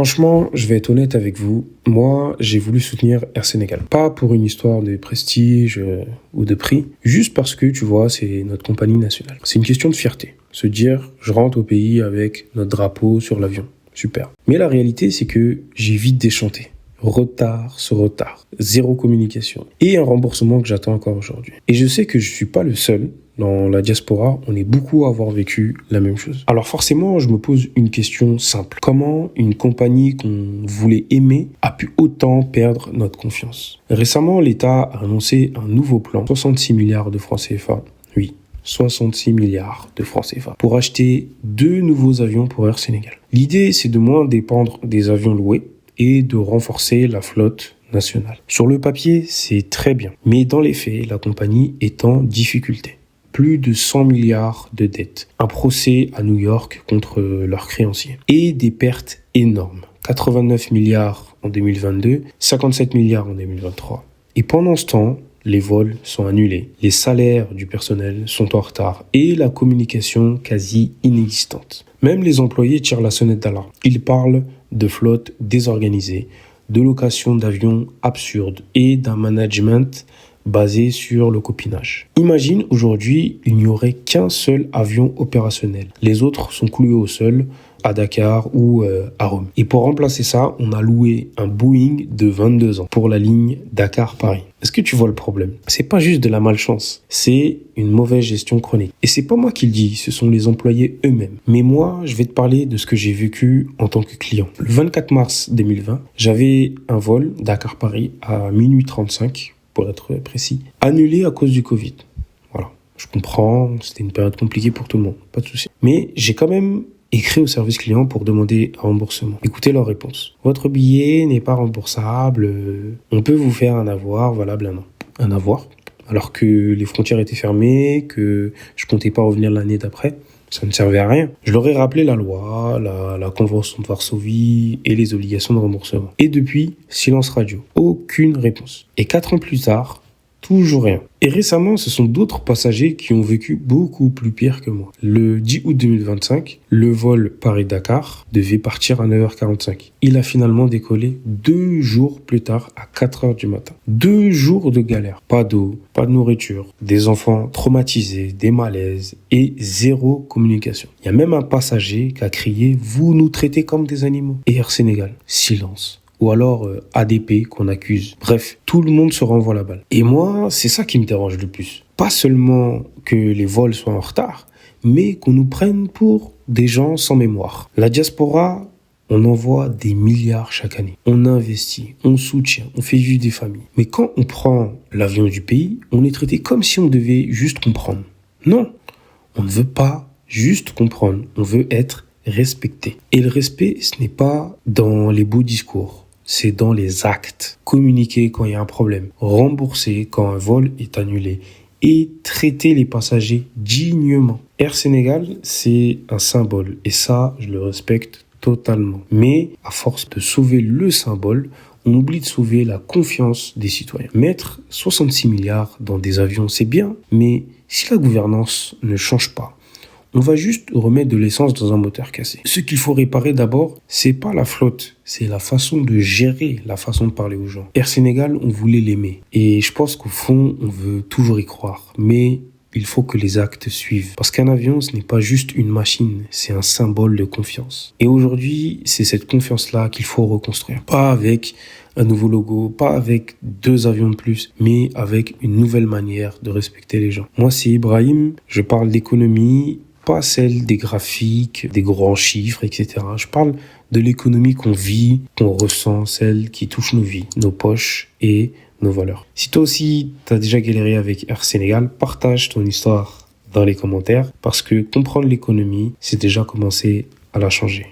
Franchement, je vais être honnête avec vous. Moi, j'ai voulu soutenir Air Sénégal. Pas pour une histoire de prestige ou de prix, juste parce que, tu vois, c'est notre compagnie nationale. C'est une question de fierté. Se dire, je rentre au pays avec notre drapeau sur l'avion. Super. Mais la réalité, c'est que j'ai vite déchanté. Retard sur retard, zéro communication et un remboursement que j'attends encore aujourd'hui. Et je sais que je suis pas le seul. Dans la diaspora, on est beaucoup à avoir vécu la même chose. Alors forcément, je me pose une question simple. Comment une compagnie qu'on voulait aimer a pu autant perdre notre confiance? Récemment, l'État a annoncé un nouveau plan, 66 milliards de francs CFA. Oui, 66 milliards de francs CFA pour acheter 2 nouveaux avions pour Air Sénégal. L'idée, c'est de moins dépendre des avions loués et de renforcer la flotte nationale. Sur le papier, c'est très bien. Mais dans les faits, la compagnie est en difficulté. Plus de 100 milliards de dettes. Un procès à New York contre leurs créanciers. Et des pertes énormes. 89 milliards en 2022, 57 milliards en 2023. Et pendant ce temps, les vols sont annulés, les salaires du personnel sont en retard et la communication quasi inexistante. Même les employés tirent la sonnette d'alarme. Ils parlent de flotte désorganisée, de location d'avions absurdes et d'un management basé sur le copinage. Imagine aujourd'hui, il n'y aurait qu'un seul avion opérationnel. Les autres sont cloués au sol à Dakar ou à Rome. Et pour remplacer ça, on a loué un Boeing de 22 ans pour la ligne Dakar-Paris. Est-ce que tu vois le problème? C'est pas juste de la malchance, c'est une mauvaise gestion chronique. Et c'est pas moi qui le dis, ce sont les employés eux-mêmes. Mais moi, je vais te parler de ce que j'ai vécu en tant que client. Le 24 mars 2020, j'avais un vol Dakar-Paris à minuit 35, pour être précis, annulé à cause du Covid. Voilà, je comprends, c'était une période compliquée pour tout le monde, pas de souci. Mais j'ai quand même écrit au service client pour demander un remboursement. Écoutez leur réponse. Votre billet n'est pas remboursable, on peut vous faire un avoir valable un an. Un avoir, alors que les frontières étaient fermées, que je comptais pas revenir l'année d'après. Ça ne servait à rien. Je leur ai rappelé la loi, la convention de Varsovie et les obligations de remboursement. Et depuis, silence radio. Aucune réponse. Et 4 ans plus tard, toujours rien. Et récemment, ce sont d'autres passagers qui ont vécu beaucoup plus pire que moi. Le 10 août 2025, le vol Paris-Dakar devait partir à 9h45. Il a finalement décollé 2 jours plus tard à 4h du matin. 2 jours de galère. Pas d'eau, pas de nourriture, des enfants traumatisés, des malaises et zéro communication. Il y a même un passager qui a crié « Vous nous traitez comme des animaux ». Et Air Sénégal, silence. Ou alors ADP qu'on accuse. Bref, tout le monde se renvoie la balle. Et moi, c'est ça qui me dérange le plus. Pas seulement que les vols soient en retard, mais qu'on nous prenne pour des gens sans mémoire. La diaspora, on envoie des milliards chaque année. On investit, on soutient, on fait vivre des familles. Mais quand on prend l'avion du pays, on est traité comme si on devait juste comprendre. Non, on ne veut pas juste comprendre. On veut être respecté. Et le respect, ce n'est pas dans les beaux discours. C'est dans les actes. Communiquer quand il y a un problème, rembourser quand un vol est annulé et traiter les passagers dignement. Air Sénégal, c'est un symbole et ça, je le respecte totalement. Mais à force de sauver le symbole, on oublie de sauver la confiance des citoyens. Mettre 66 milliards dans des avions, c'est bien, mais si la gouvernance ne change pas, on va juste remettre de l'essence dans un moteur cassé. Ce qu'il faut réparer d'abord, c'est pas la flotte, c'est la façon de gérer, la façon de parler aux gens. Air Sénégal, on voulait l'aimer. Et je pense qu'au fond, on veut toujours y croire. Mais il faut que les actes suivent. Parce qu'un avion, ce n'est pas juste une machine, c'est un symbole de confiance. Et aujourd'hui, c'est cette confiance-là qu'il faut reconstruire. Pas avec un nouveau logo, pas avec 2 avions de plus, mais avec une nouvelle manière de respecter les gens. Moi, c'est Ibrahim, je parle d'économie, pas celle des graphiques, des grands chiffres, etc. Je parle de l'économie qu'on vit, qu'on ressent, celle qui touche nos vies, nos poches et nos valeurs. Si toi aussi, tu as déjà galéré avec Air Sénégal, partage ton histoire dans les commentaires parce que comprendre l'économie, c'est déjà commencer à la changer.